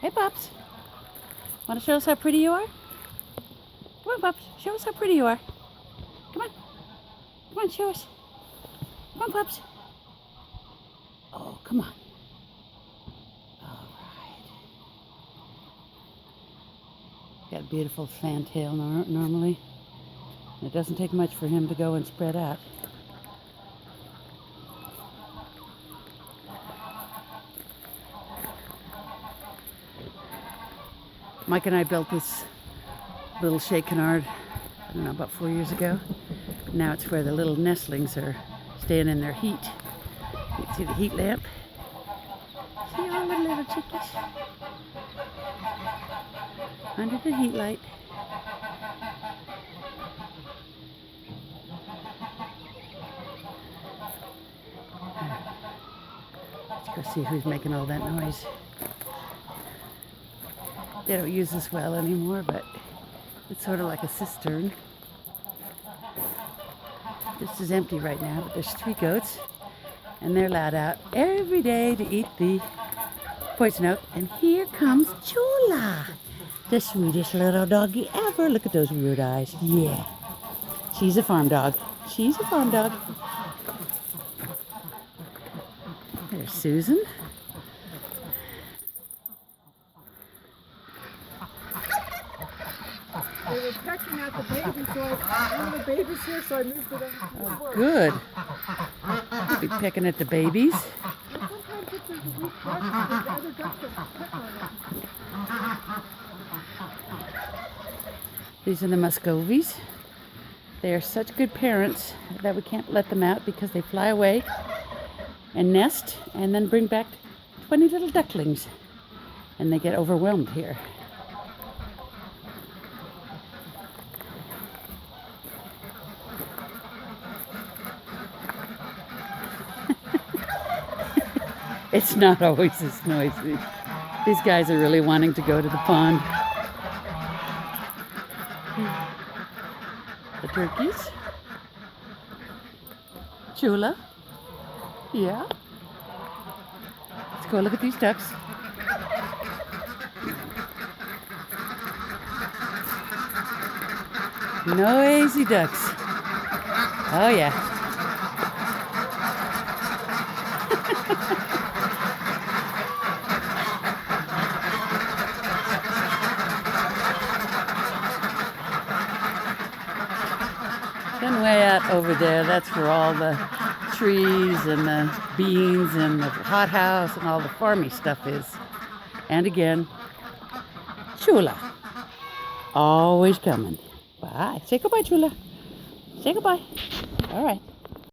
Hey, Pups. Want to show us how pretty you are? Come on, Pups. Show us how pretty you are. Come on. Come on, show us. Come on, Pups. Oh, come on. All right. Got a beautiful fantail normally. And it doesn't take much for him to go and spread out. Mike and I built this little Chez Canard, I don't know, about 4 years ago. Now it's where the little nestlings are staying in their heat. You can see the heat lamp. See all the little chickies under the heat light. Let's go see who's making all that noise. They don't use this well anymore, but it's sort of like a cistern. This is empty right now, but there's 3 goats, and they're allowed out every day to eat the poison oak. And here comes Chula, the sweetest little doggy ever. Look at those weird eyes. Yeah, she's a farm dog. She's a farm dog. There's Susan. They were pecking at the baby, so one of the babies here, so I moved it over. Oh, good. You'll be pecking at the babies. Sometimes it's a weak brush, because the other ducks will peck on it. These are the Muscovies. They are such good parents that we can't let them out because they fly away and nest and then bring back 20 little ducklings. And they get overwhelmed here. It's not always this noisy. These guys are really wanting to go to the pond. The turkeys. Chula. Yeah. Let's go look at these ducks. Noisy ducks. Oh yeah. Then way out over there, that's for all the trees and the beans and the hothouse and all the farmy stuff is. And again, Chula. Always coming. Bye. Say goodbye, Chula. Say goodbye. All right.